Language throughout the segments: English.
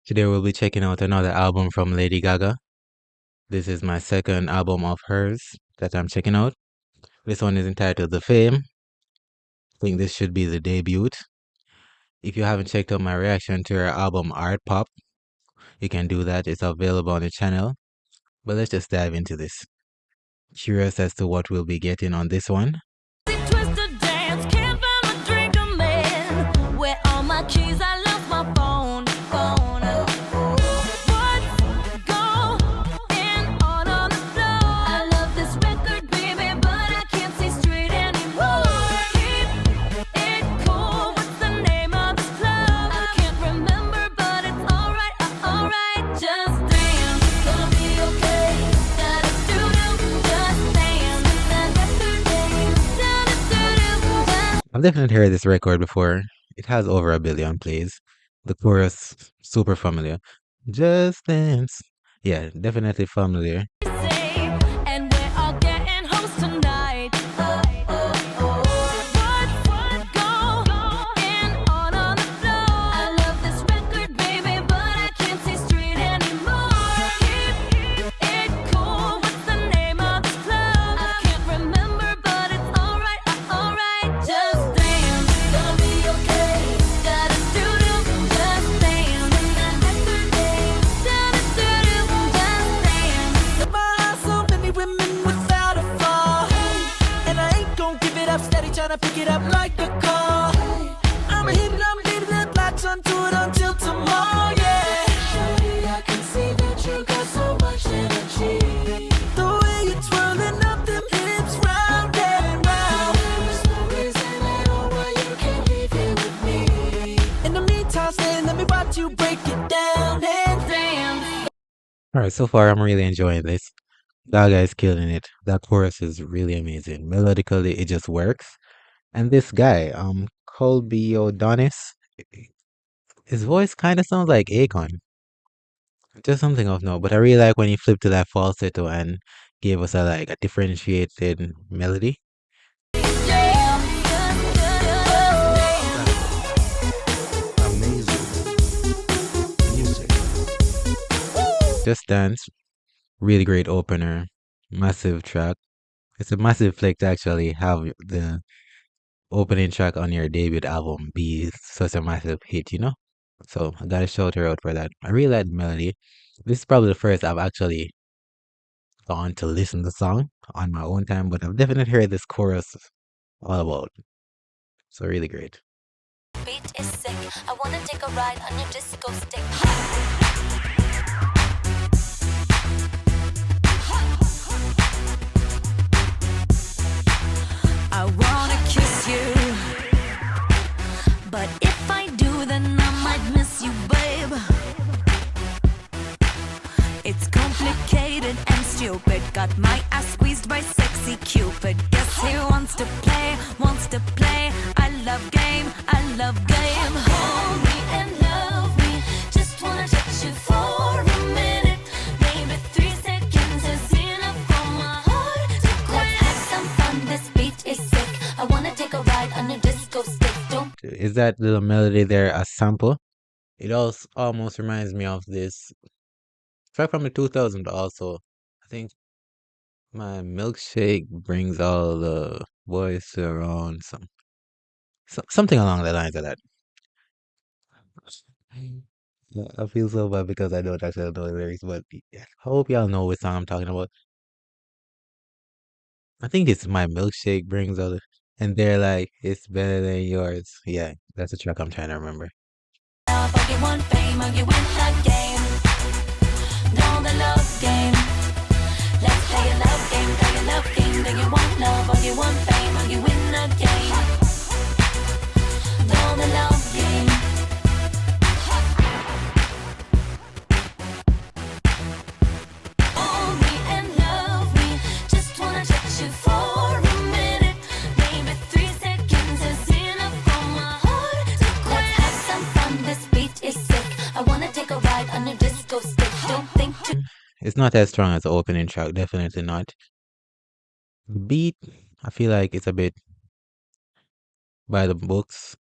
Today we'll be checking out another album from Lady Gaga. This is my second album of hers that I'm checking out. This one is entitled The Fame. I think this should be the debut. If you haven't checked out my reaction to her album Art Pop, you can do that. It's available on the channel. But let's just dive into this. Curious as to what we'll be getting on this one. I've definitely heard this record before. It has over 1 billion plays. The chorus, super familiar. Just dance. Yeah, definitely familiar. Pick it up like a car. I'm leaving that black sun to it until tomorrow, yeah. Shawty, I can see that you got so much energy. The way you're twirling up them hips round and round. There's no reason at all why you can't leave here with me. In the meantime, stay, let me watch you break it down and dance. Alright, so far I'm really enjoying this. Gaga is killing it. That chorus is really amazing. Melodically, it just works. And this guy, Colby O'Donis, his voice kind of sounds like Akon. Just something of note, but I really like when he flipped to that falsetto and gave us a differentiated melody. Just Dance, really great opener, massive track. It's a massive flick to actually have the opening track on your debut album be such a massive hit, you know? So I gotta shout her out for that. I really like the melody. This is probably the first I've actually gone to listen to the song on my own time, but I've definitely heard this chorus all about. So really great. Beat is sick. I wanna take a ride on your disco stick. I wanna kiss you, but if I do, then I might miss you, babe. It's complicated and stupid. Got my ass squeezed by sexy Cupid. Guess he wants to play, wants to play. I love game, I love game. Hold me and love me. Just wanna touch you for a minute. Maybe 3 seconds is enough for my heart to quit. Let's have some fun, this beat is sick. I wanna take a ride on a disco stick. Don't Is that little melody there a sample? It also almost reminds me of this track from the 2000s also. I think my milkshake brings all the boys around something along the lines of that. Yeah, I feel so bad because I don't actually know the lyrics, but yeah, I hope y'all know what song I'm talking about. I think it's My Milkshake Brings All the, and they're like, it's better than yours. Yeah, that's the track I'm trying to remember. love, or you want fame, or you win the game. Know the love game. Let's play a love game, play a love game. Do you want love, or you want fame, or you win the game? Know the love game. Hold me and love me. Just wanna touch you for a minute. Maybe 3 seconds is enough for my heart to quit. Let's have some fun. This beat is sick. I wanna take a ride on a disco stick. Don't think too. It's not as strong as the opening track, definitely not. The beat, I feel like it's a bit by the books.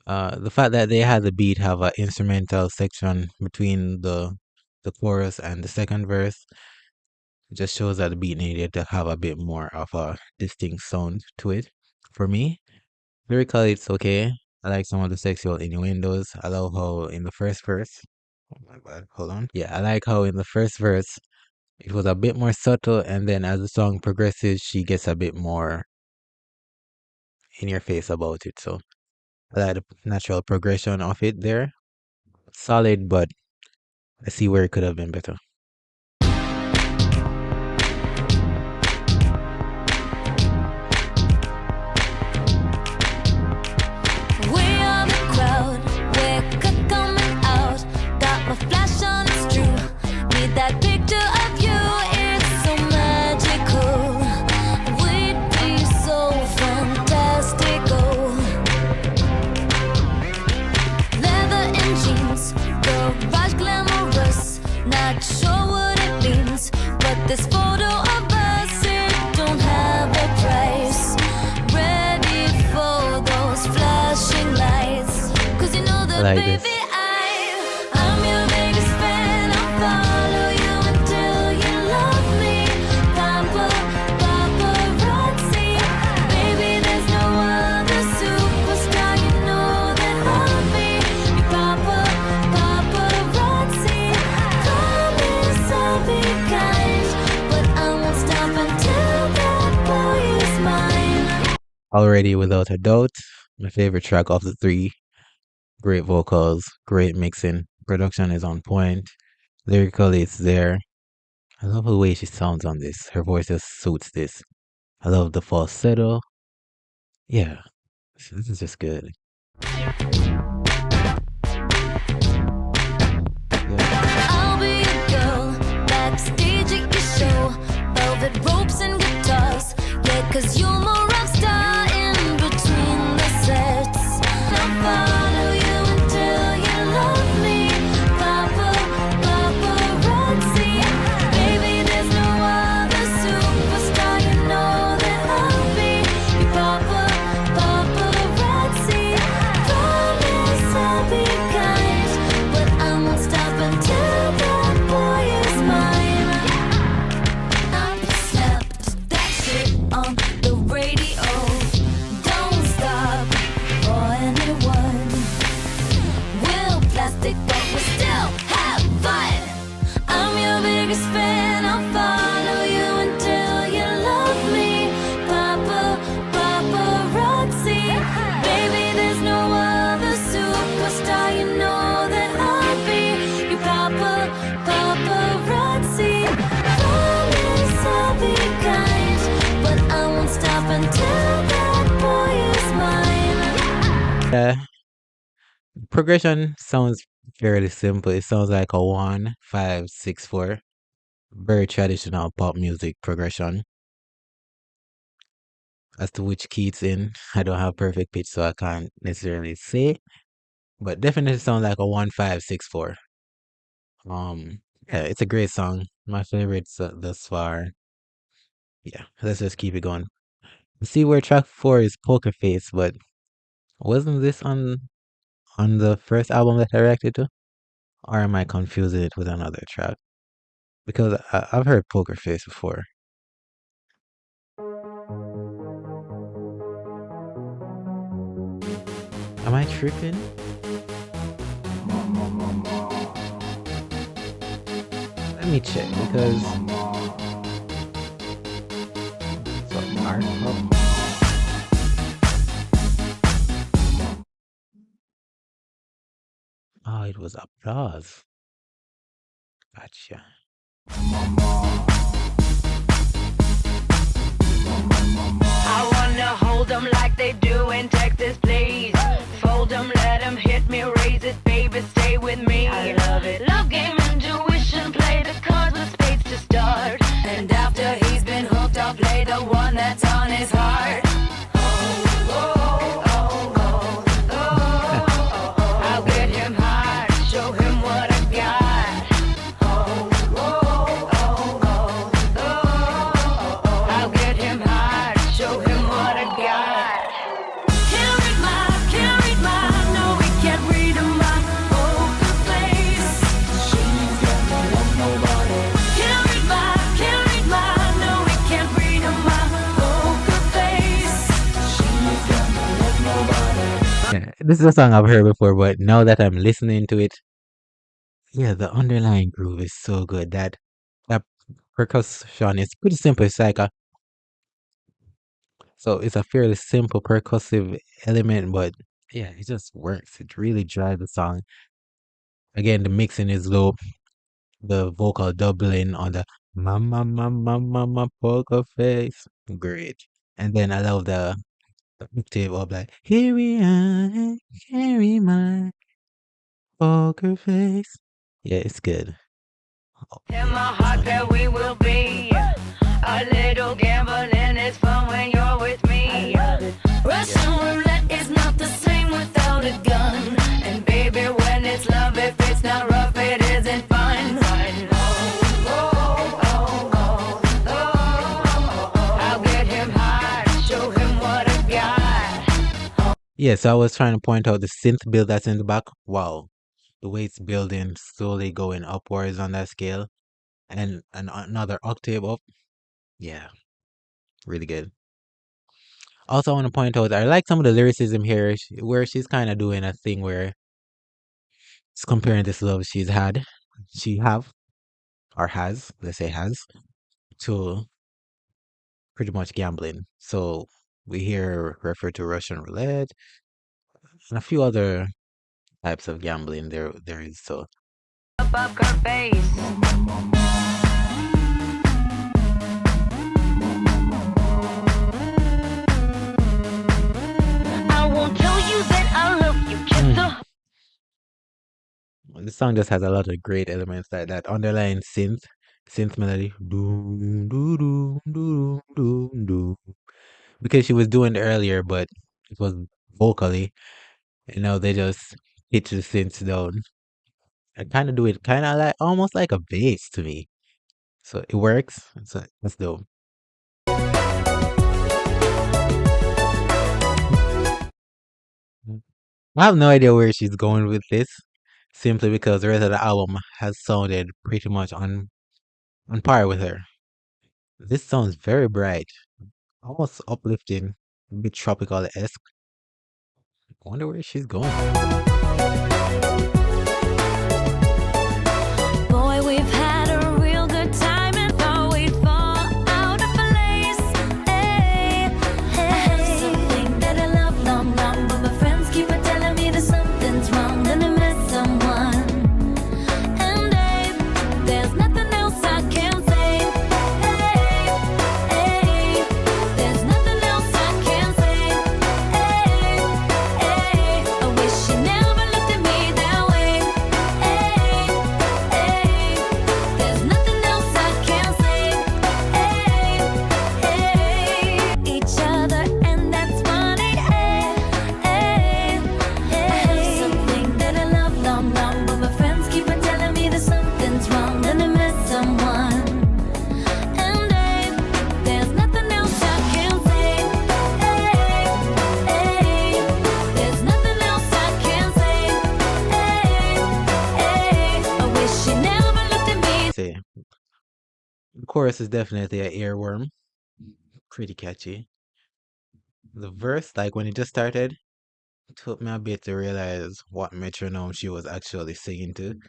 The fact that they had the beat have an instrumental section between the chorus and the second verse just shows that the beat needed to have a bit more of a distinct sound to it. For me, lyrically, it's okay. I like some of the sexual innuendos. I love how in the first verse, oh my god, hold on. Yeah, I like how in the first verse it was a bit more subtle, and then as the song progresses, she gets a bit more in your face about it. So I like the natural progression of it there. Solid, but I see where it could have been better. We are the crowd, we're coming out. Got my flash on, it's true. Need that picture of you, it's so magical. We'd be so fantastical. Leather and jeans, garage glamorous. Not sure what it means, but this photo of us, it don't have a price. Ready for those flashing lights, 'cause you know that, I like baby, this. I'm your biggest fan. I'll follow you until you love me. Paparazzi, baby, there's no other superstar. You know that I'll be your paparazzi. Promise I'll be kind, but I won't stop until that boy is mine. Already, without a doubt, my favorite track of the three. Great vocals, great mixing, production is on point. Lyrically, it's there. I love the way she sounds on this. Her voice just suits this. I love the falsetto. Yeah, this is just good. Yeah. I'll be a girl backstage at your show. Velvet ropes and guitars. Yeah, 'cause you're my rock star in between the sets. I'll follow you until you love me. Paparazzi. Baby, there's no other superstar. You know that I'll be your paparazzi. Promise I'll be kind, but I won't stop until that boy is mine. I slept that shit on the radio. Don't stop for anyone. We'll plastic, but we still have fun. I'm your biggest fan. I'll follow you until you love me. Paparazzi, baby, there's no other superstar. You know that I'll be your paparazzi. Promise I'll be kind, but I won't stop until that boy is mine. Progression sounds fairly simple. It sounds like a 1-5-6-4. Very traditional pop music progression. As to which key it's in, I don't have perfect pitch, so I can't necessarily say. But definitely sounds like a 1-5-6-4. Yeah, it's a great song. My favorites thus far. Yeah, let's just keep it going. See where track 4 is Poker Face, but wasn't this on the first album that I reacted to? Or am I confusing it with another track? Because I've heard Poker Face before. Am I tripping? Let me check because so art pop. Oh, it was applause. Gotcha. I wanna hold them like they do in Texas, please. Fold them, let them hit me, raise it, baby, stay with me. I love it. Love game, intuition, play the cards with spades to start. And after he's been hooked, I'll play the one that's on his heart. I'll get him hard, show him what I got. I'll get him hard, show him what I got. Can't read my This is a song I've heard before, but now that I'm listening to it, yeah, the underlying groove is so good. That percussion is pretty simple. It's like a so it's a fairly simple percussive element, but yeah, it just works. It really drives the song. Again, the mixing is low, the vocal doubling on the mama mama mama poker face. Great. And then I love the octave up like here we are, carry my poker face. Yeah, it's good. Oh, In yeah, my this heart one. that we will be a little gambling. It's fun when you're with me. Russian roulette is not the same without a gun. And baby, when it's love, if it's not rough, it isn't fun. I'll get him high, show him what I got. Yeah, so I was trying to point out the synth build that's in the back. Wow. The way it's building, slowly going upwards on that scale. And another octave up. Yeah, really good. Also, I want to point out, I like some of the lyricism here, where she's kind of doing a thing where it's comparing this love she have, or has, let's say has, to pretty much gambling. So we hear refer to Russian roulette and a few other types of gambling there is. So Up her face. I won't tell you that I love you. Kiss the the song just has a lot of great elements like that underlying synth melody. Doom, doo, doom, doom, doom, doom. Because she was doing it earlier, but it was vocally. You know, they just pitch the synths down and kind of do it kind of like almost like a bass to me. So it works. So that's dope. I have no idea where she's going with this, simply because the rest of the album has sounded pretty much on par with her. This sounds very bright, almost uplifting, a bit tropical-esque. I wonder where she's going. Boy, we've had a real good time and thought we'd fall out of place. Hey, hey. I have something that I love long, long, but my friends keep on telling me that something's wrong and I miss someone. And hey, there's nothing else I can say. Hey, hey, there's nothing else I can say. Hey, hey, I wish you never looked at me that way. Hey, hey, there's nothing else I can say. Hey, hey, each other and that's funny. Hey, hey, hey. I have something that I love long, long, but my friends keep on telling me that something's wrong and I miss someone. And hey, there's nothing else I can say. Hey, hey, there's nothing else I can say. Hey, hey, I wish you never looked at me. Say, the chorus is definitely an earworm, pretty catchy. The verse, like when it just started, took me a bit to realize what metronome she was actually singing to.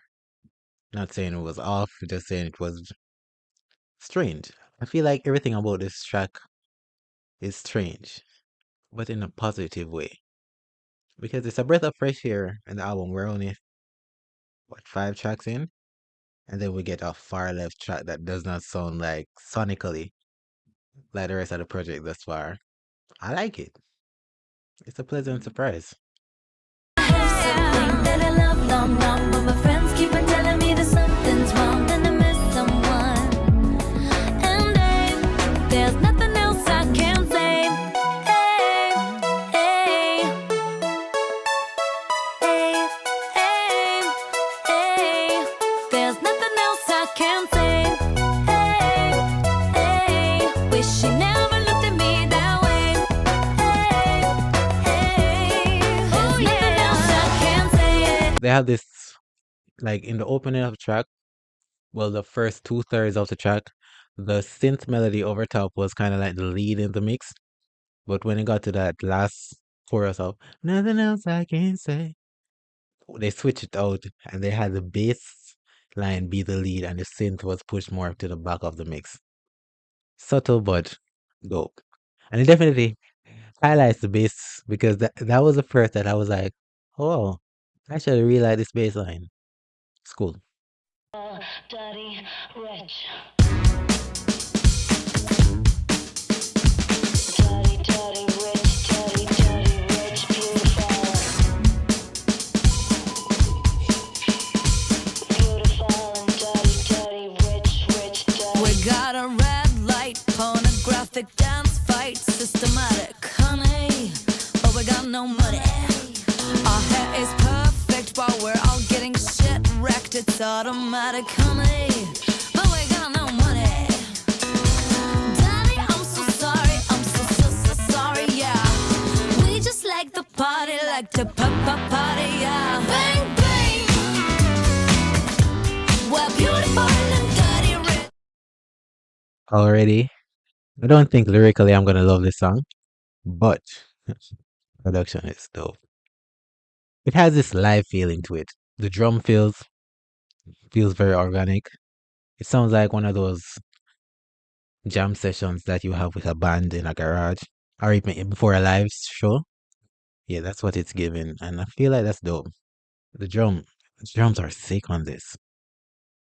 Not saying it was off, just saying it was strange. I feel like everything about this track is strange, but in a positive way. Because it's a breath of fresh air in the album. We're only, what, 5 tracks in? And then we get a far left track that does not sound like sonically like the rest of the project thus far. I like it. It's a pleasant surprise. I have something that I love long, long, but my friends keep on telling me that something's wrong and I miss someone. And hey, there's nothing else I can say. Hey, hey, hey, hey, hey, there's nothing else I can say. Hey, hey, wish you never looked at me that way. Hey, hey, there's nothing else I can say. They have this, like in the opening of the track, well, the first 2/3 of the track, the synth melody over top was kind of like the lead in the mix. But when it got to that last chorus of nothing else I can say. They switched it out and they had the bass line be the lead and the synth was pushed more to the back of the mix. Subtle but dope. And it definitely highlights the bass because that was the first that I was like, oh, I actually really like this bass line. It's cool. Dirty rich. Dirty, dirty rich, dirty, dirty rich, beautiful. Beautiful and dirty, dirty rich, rich, dirty. We got a red light, pornographic dance fight, systematic, honey. But we got no money. Our hair is perfect, but we're all getting shit wrecked. It's automatic, honey. But we got no money. Daddy, I'm so sorry. I'm so sorry, yeah. We just like the party, like the party, yeah. Bang, bang. We're beautiful and dirty rich. Already, I don't think lyrically I'm gonna love this song, but production is dope. It has this live feeling to it. The drum feels very organic. It sounds like one of those jam sessions that you have with a band in a garage or even before a live show. Yeah, that's what it's giving, and I feel like that's dope. The drums are sick on this.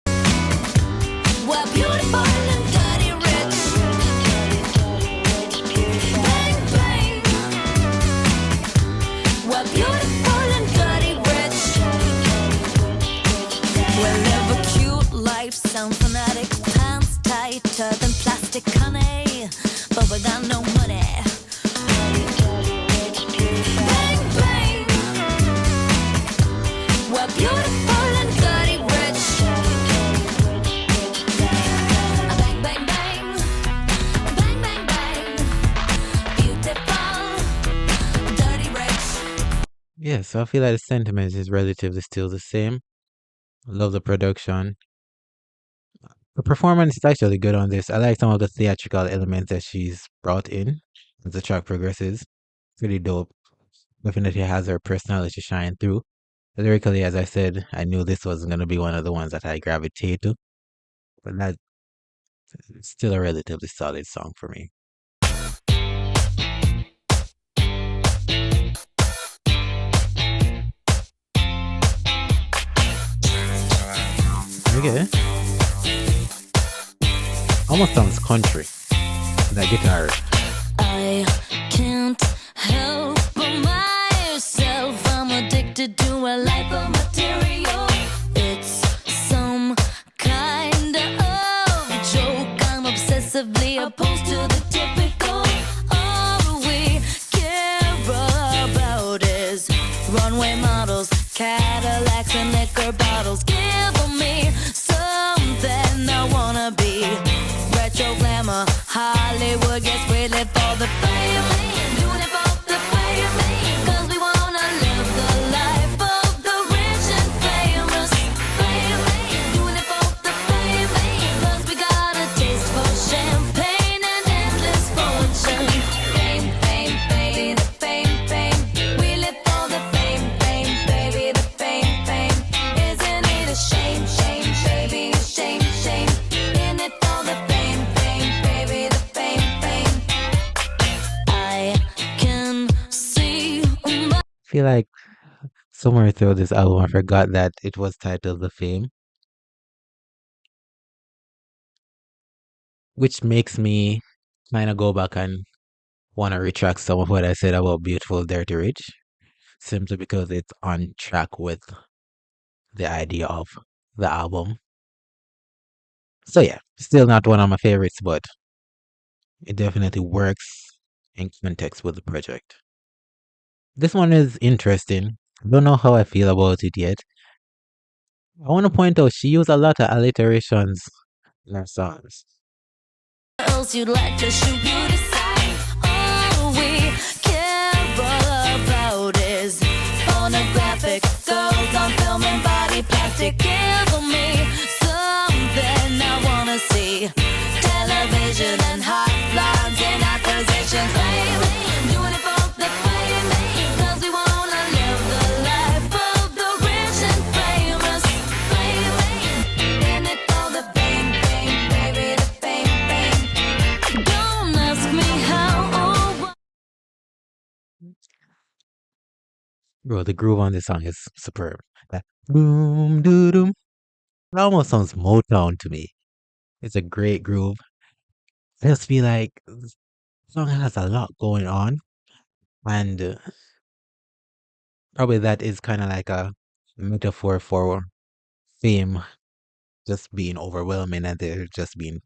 We're beautiful and dirty rich. Bang, bang. We're beautiful and dirty rich. We live a cute life, sound fanatic, pants tighter than plastic, honey. But we got no money. Bang, bang. We're beautiful and dirty rich. Bang, bang, bang. Bang, bang, bang. Beautiful, dirty rich. Yeah, so I feel like the sentiment is relatively still the same. I love the production. The performance is actually good on this. I like some of the theatrical elements that she's brought in as the track progresses. Pretty dope. Definitely has her personality shine through. Lyrically, as I said, I knew this was going to be one of the ones that I gravitate to, but that's still a relatively solid song for me. Okay. Almost sounds country. That guitar. I can't help but myself. I'm addicted to a life of material. It's some kind of joke. I'm obsessively opposed to the typical. All we care about is runway models, Cadillacs, and liquor bottles. Give me something I wanna be. Retro glamour, Hollywood, yes, we live for the fame. Doing it for the fame. Cause we wanna live the life of the rich and famous. Fame. Doing it for the fame. Cause we got a taste for champagne and endless fortune. Fame, fame, baby, the fame, fame. We live for the fame, fame, baby, the fame, fame. Isn't it a shame, shame, baby, a shame, shame. In it for the fame, fame, baby, the fame, fame. I can see my I feel like somewhere through this album, I forgot that it was titled The Fame, which makes me kind of go back and want to retract some of what I said about Beautiful Dirty Rich, simply because it's on track with the idea of the album. So yeah, still not one of my favorites, but it definitely works in context with the project. This one is interesting. I don't know how I feel about it yet. I want to point out she used a lot of alliterations in her songs. else you'd like to shoot you decide. All we care about is pornographic girls on film and body plastic. Give me something I wanna see. Television and hot lines and acquisitions. Baby, doing it for the fame. Bro, the groove on this song is superb. That boom doo doom. It almost sounds Motown to me. It's a great groove. I just feel like this song has a lot going on, and probably that is kind of like a metaphor for fame just being overwhelming and there just being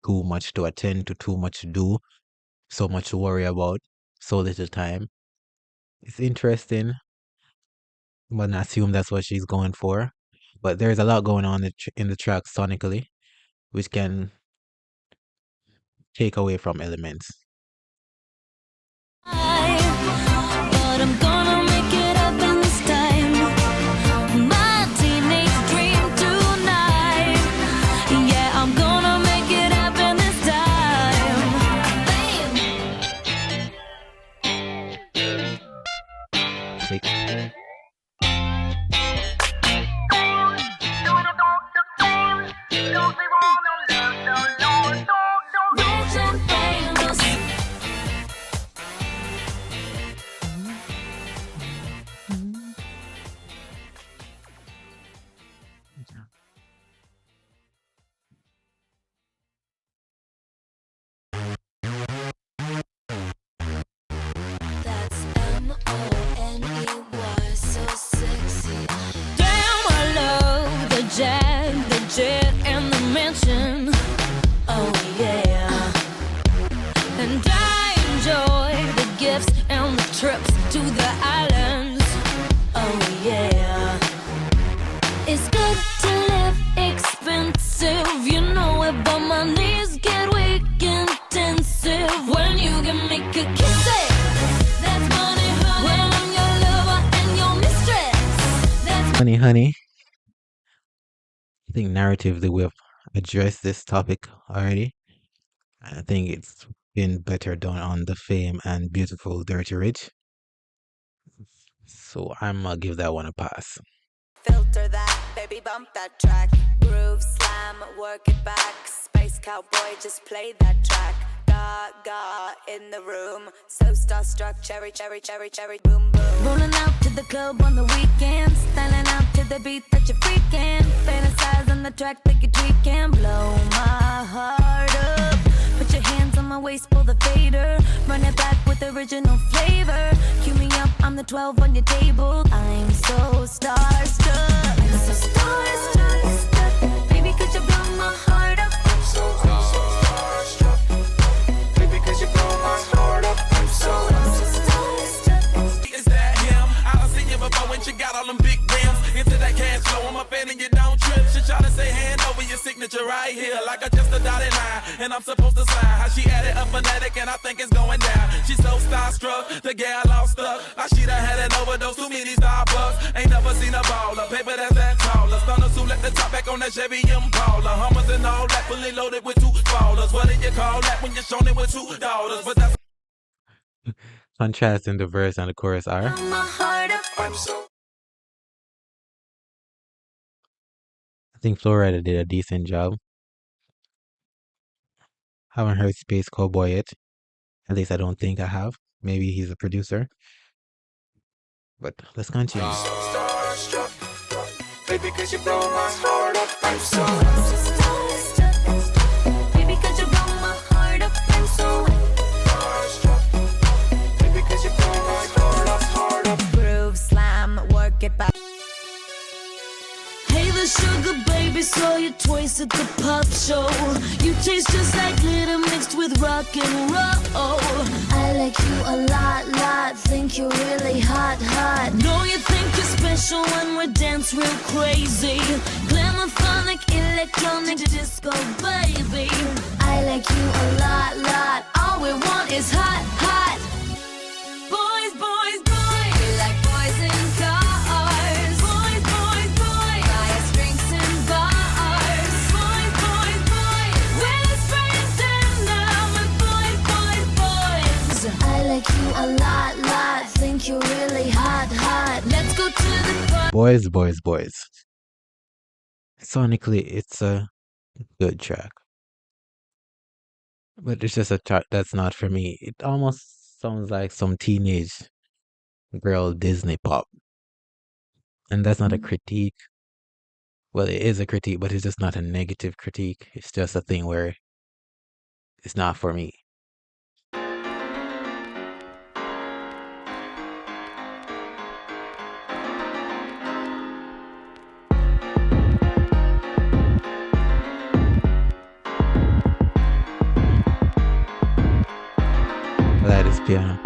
too much to attend to, too much to do, so much to worry about, so little time. It's interesting, but I assume that's what she's going for. But there's a lot going on in the track sonically, which can take away from elements. But I'm gonna make it happen this time. My teenage dream tonight. Yeah, I'm gonna make it happen this time. Like, Rich and famous. That's M-O-N-E-Y, so sexy. Damn, I love the jag, the jet, and the mansion. Oh yeah. And I enjoy the gifts and the trips to the islands. Oh yeah. It's good to live expensive, you know it, but my knees get weak intensive when you can make a kiss it. That's money, honey. When I'm your lover and your mistress. That's honey, honey. I think narratively we've addressed this topic already. I think it's been better done on the Fame and Beautiful Dirty Rich. So I'm gonna give that one a pass. Filter that, baby, bump that track. Groove slam, work it back. Space cowboy, just play that track. Gaga in the room, so starstruck. Cherry, cherry, cherry, cherry, boom, boom. rolling out to the club on the weekend, styling out to the beat that you're freaking. Fantasize on the track that you're tweaking. Blow my heart up. Put your hands on my waist, pull the fader. Run it back with original flavor. Cue me up, I'm the 12 on your table. I'm so starstruck. I'm so starstruck. Baby, could you blow my heart up? I'm so starstruck. Baby, cause you blow my heart up. I'm so starstruck. Is that him? I done seen you before when she got all them big rims. Into that cash flow, I'm a fan and you don't trip. She tryna say hand over your signature right here. Like I just a dotted line, and I'm supposed to sign. How she added a phonetic, and I think it's going down. She's so starstruck, the gal all stuck. Like she done had an overdose, too many Starbucks. Ain't never seen a baller, paper that's that taller. Stunner suit, let the top back on that Chevy Impala. Hummers and all that, fully loaded with two ballers. What do you call that when you're shown it with two daughters? But that's Contrast in the verse and the chorus are. Blow my heart up. I'm so I think Florida did a decent job. Haven't heard Space Cowboy yet. At least I don't think I have. Maybe he's a producer. But let's continue. starstruck. Baby, cause you blow my heart up. I'm so Starstruck. Baby, could you blow my heart up? I'm so starstruck. Baby, cause you blow my heart up. Groove slam, work it back. Hey, the sugar baby, saw you twice at the pop show. You taste just like glitter mixed with rock and roll. I like you a lot, think you're really hot. Know you think you're special when we dance real crazy. Glamophonic, electronic disco, baby. I like you a lot. All we want is hot. Boys, We like boys in cars. boys, Buy us drinks in bars. We're friends and now boys. I like you a lot, think you're really hot. Let's go to the party. Boys. Sonically, it's a good track. But it's just a track that's not for me. It almost sounds like some teenage girl Disney pop. And that's not a critique. Well, it is a critique, but it's just not a negative critique. It's just a thing where it's not for me. I like this piano.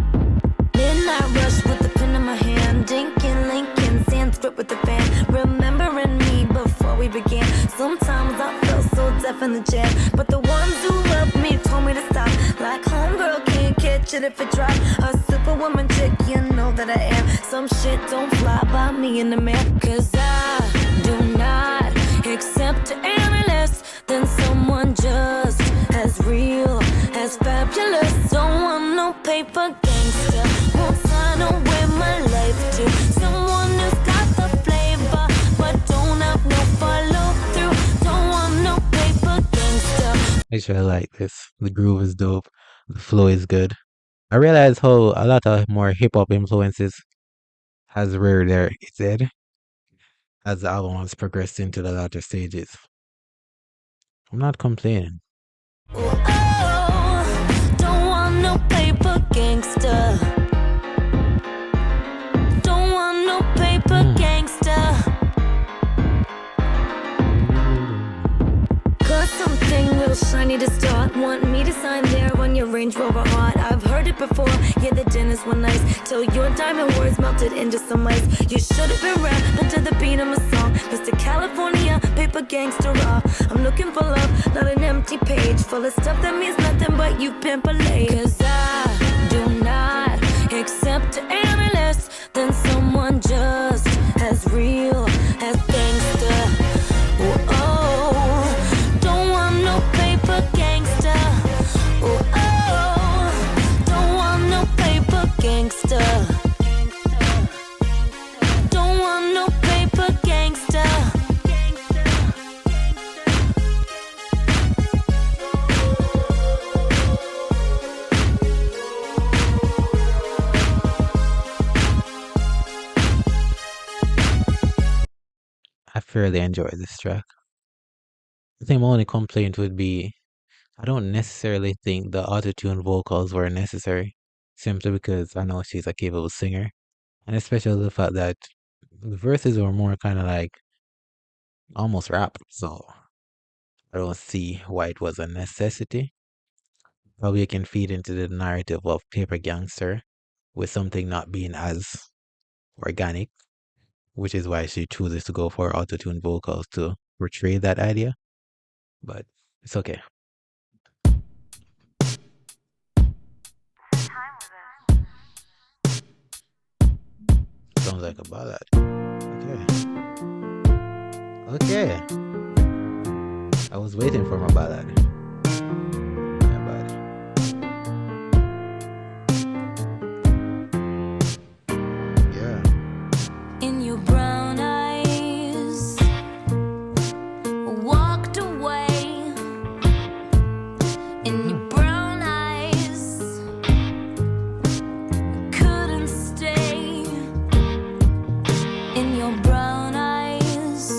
Midnight rush with the pen in my hand, dinking Lincoln Sanskrit with the fan, remembering me before we began. Sometimes I feel so deaf in the jam, but the ones who love me told me to stop. Like homegirl can't catch it if it drop. A superwoman chick, you know that I am. Some shit don't fly by me in the man, cause I do not accept any less than someone just as real, as fabulous. Don't want no paper gangster, won't sign away my life to someone who's got the flavor but don't have no follow through. Don't want no paper gangster. Actually, I like this. The groove is dope. The flow is good. I realize how a lot of more hip hop influences has reared their its head as the album has progressed into the latter stages. I'm not complaining. Oh, don't want no paper gangster. Don't want no paper gangster. Got something little shiny to start. Want me to sign there on your Range Rover heart. I've heard it before, yeah, the dinners were nice, till your diamond words melted into some ice. You should have been rapping to the beat of my song, Mr. California, paper gangster raw. I'm looking for love, not an empty page full of stuff that means nothing but you pimp a lady. Cause I do not accept any less than someone just as real as gangster. Oh, don't want no paper gangster. Oh, don't want no paper gangster. Don't want no paper gangster. I fairly enjoy this track. I think my only complaint would be I don't necessarily think the auto-tune vocals were necessary, simply because I know she's a capable singer, and especially the fact that the verses were more kind of like almost rap, so I don't see why it was a necessity. Probably it can feed into the narrative of Paper Gangster with something not being as organic, which is why she chooses to go for auto-tune vocals to portray that idea, but it's okay. Sounds like a ballad. Okay. Okay. I was waiting for my ballad. My bad. Yeah. In your brown eyes, walked away. In your brown eyes, couldn't stay. In your brown eyes,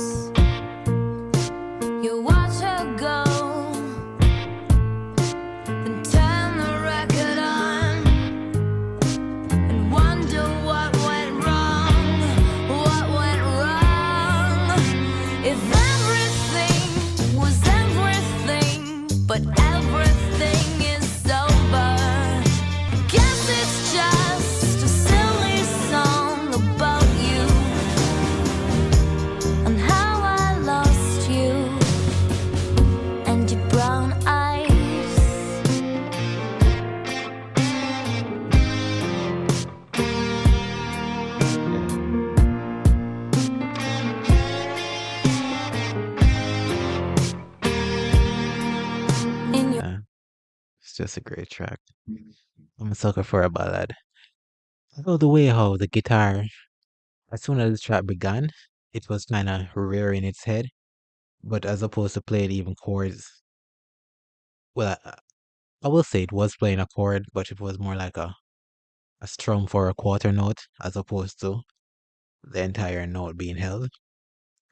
you watch her go, then turn the record on and wonder what went wrong. What went wrong? If everything was everything, but everything is over, guess it's just a silly song about you and how I lost you and your brown eyes. In your Yeah. It's just a great track. I'm a sucker for a ballad. I love the way how the guitar, as soon as the track began, it was kind of rearing its head, but as opposed to playing even chords, well, I will say it was playing a chord, but it was more like a strum for a quarter note as opposed to the entire note being held.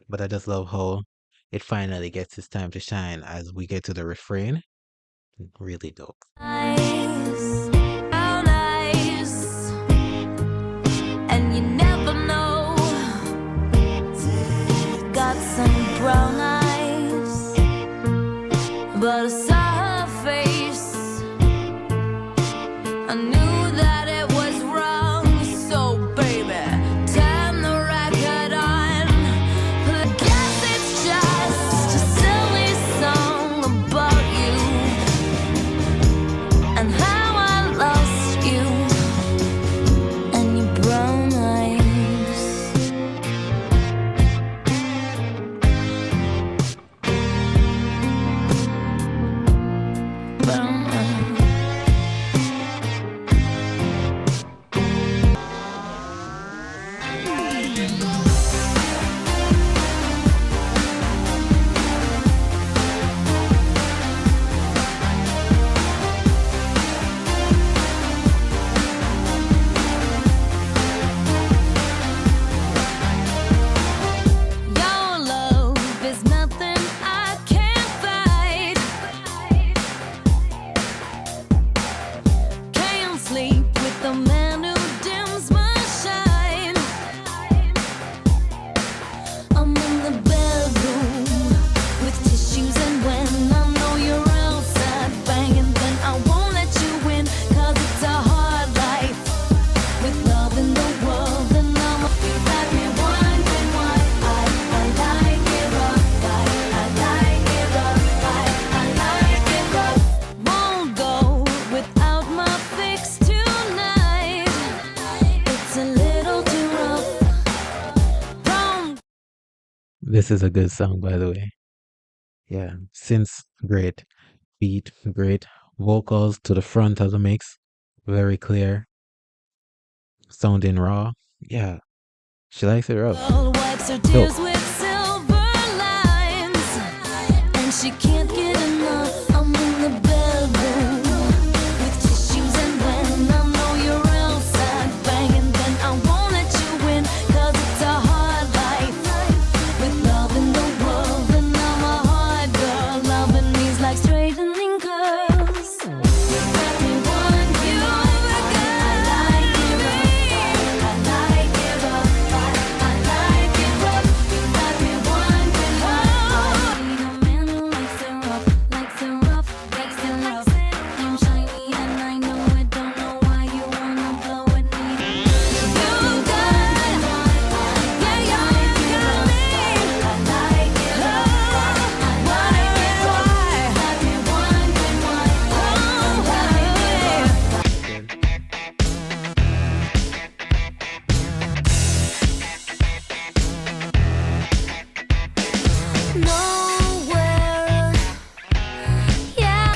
But I just love how it finally gets its time to shine as we get to the refrain. Really dope. Eyes, brown eyes, and you never know. Got some brown eyes, but I saw her face. I knew that it was wrong, so baby, turn the record on. I guess it's just a silly song about you and how I lost you and your brown eyes. Brown eyes. Your love is nothing I can't fight. Can't sleep with the man who dims my shine. I'm in the bedroom with tissues, and when I know you're outside banging, then I won't let you in, 'cause it's a hard life with love in the world, and I'm you got me wondering why I like it rough. I like it rough. I like it rough. Won't go without my fix tonight. It's a little too rough. Don't This is a good song, by the way. Yeah, synths great, beat great, vocals to the front of the mix, very clear, sounding raw. Yeah, she likes it rough. girl wipes her tears with silver lines, and she can't get enough. I'm in the bedroom with tissues, and when I know you're outside banging, then I won't let you in, 'cause it's a hard life with love in the world, and I'm a hard girl. Loving me's like straightening curls. Let me want you again. I like it rough. I like it rough. I like it rough. You got me wondering why. I need a man who likes it rough, likes it rough, likes it rough. I'm shiny and I know it. Don't know why you wanna blow it. You got, yeah, you got me. I like it rough. I like it rough. Got me wondering why. Nowhere, yeah,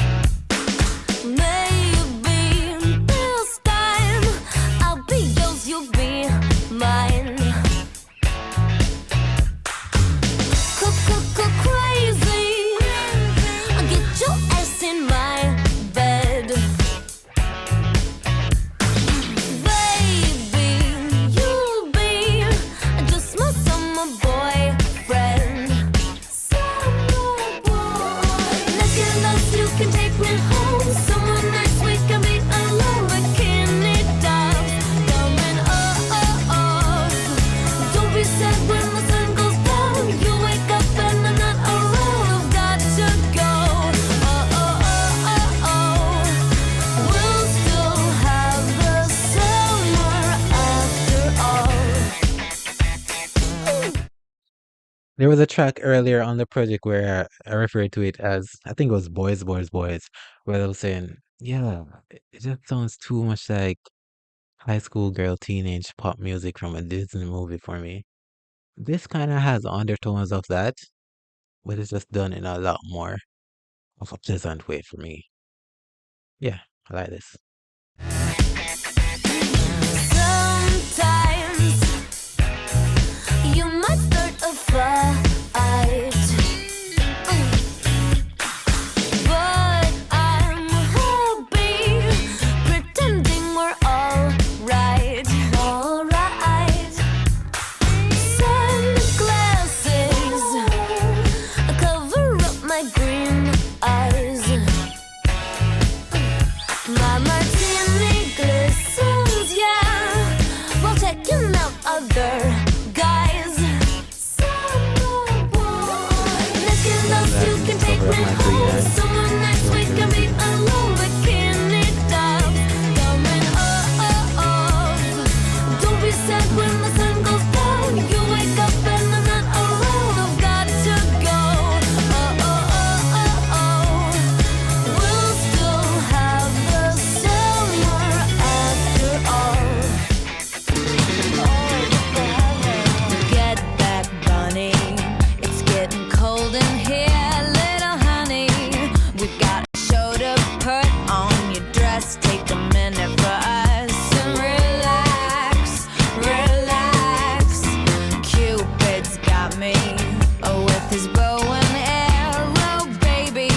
maybe this time I'll be yours, you'll be mine. Crazy, I'll get your ass in my bed. Baby, you'll be just my summer boyfriend. Summer boy. Let's get lost, you can take me home. Summer nights we can be alone. Bikini dolls coming off. Don't be sad when the sun goes down. You wake up and I'm not around. I've got to go. We'll still have the summer after all. There was a track earlier on the project where I referred to it as, I think it was Boys, Boys, Boys, where they were saying, yeah, it just sounds too much like high school girl teenage pop music from a Disney movie for me. This kind of has undertones of that, but it's just done in a lot more of a pleasant way for me. Yeah, I like this. Sometimes you might start a fight, but I'm happy pretending we're all right. cover of Michael Young. Someone next week can be alone, bikini doves going off. Don't be sad when the sun goes down. You wake up and I'm not around. I've got to go. We'll still have the summer after all. Get back, bunny. It's getting cold in here, little honey. We've got a show to put on your dress. Take a minute for us and relax, relax. Cupid's got me with his bow and arrow, baby.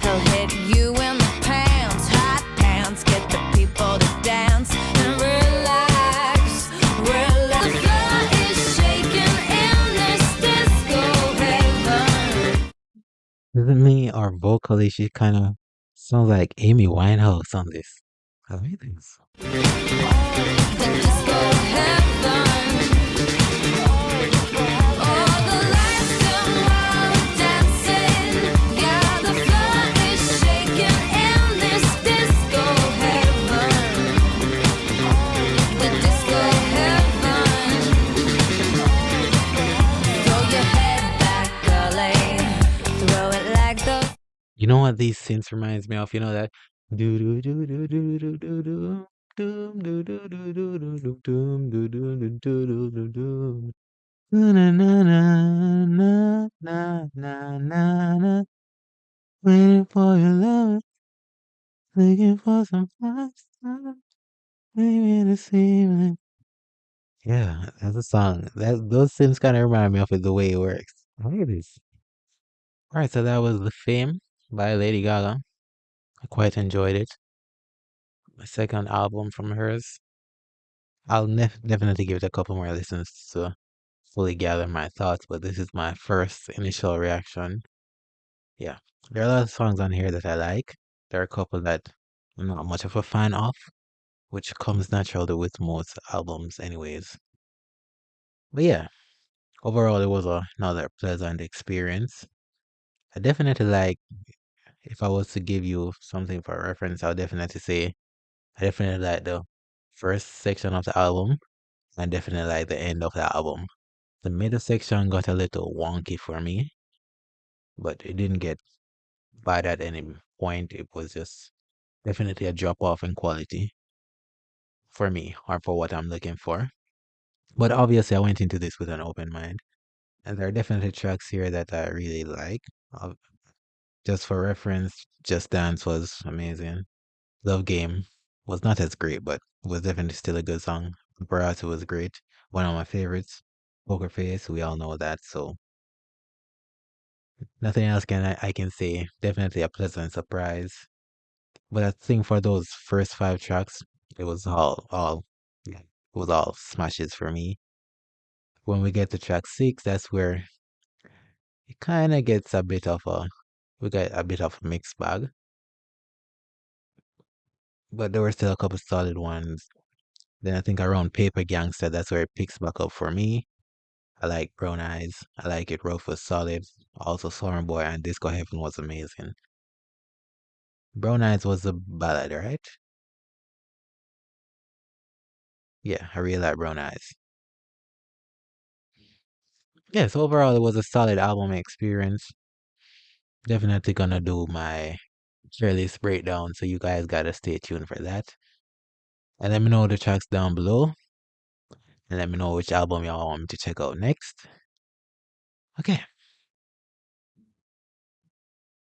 He'll hit you in the pants, hot pants. Get the people to dance and relax, relax. The floor is shaking in this disco heaven. Isn't me or vocally she kind of sounds like Amy Winehouse on this. I like this. The disco heaven. Oh, the lights come out dancing. Yeah, the floor is shaking in this disco heaven. The disco heaven. Throw your head back, girlie. Throw it like those. You know what these synths reminds me of? You know that do do do do do do do do doom do do do do do do doom do do do do do do do na na na na na na na na waiting for your love, looking for some fast time, maybe this evening. Yeah, that's a song. That those synths kind of remind me of it the way it works. Look at this. All right, so that was The Fame by Lady Gaga. I quite enjoyed it. My second album from hers. I'll definitely give it a couple more listens to fully gather my thoughts, but this is my first initial reaction. Yeah, there are a lot of songs on here that I like. There are a couple that I'm not much of a fan of, which comes naturally with most albums, anyways. But yeah, overall, it was another pleasant experience. I definitely like, if I was to give you something for reference, I'll definitely say I definitely like the first section of the album and definitely like the end of the album. The middle section got a little wonky for me, but it didn't get bad at any point. It was just definitely a drop off in quality for me or for what I'm looking for. But obviously, I went into this with an open mind, and there are definitely tracks here that I really like. Uh, just for reference, Just Dance was amazing. Love Game was not as great, but was definitely still a good song. Paparazzi was great. One of my favorites. Poker Face, we all know that, so nothing else I can say. Definitely a pleasant surprise. But I think for those first five tracks, it was all yeah, it was all smashes for me. When we get to track six, that's where it kind of gets a bit of a we got a bit of a mixed bag. But there were still a couple solid ones. Then I think around Paper Gangsta, that's where it picks back up for me. I like Brown Eyes. I like It Rough was solid. Also Summerboy and Disco Heaven was amazing. Brown Eyes was a ballad, right? Yeah, I really like Brown Eyes. Yes, overall it was a solid album experience. Definitely gonna do my tier list breakdown, so you guys gotta stay tuned for that. And let me know the tracks down below. And let me know which album y'all want me to check out next. Okay.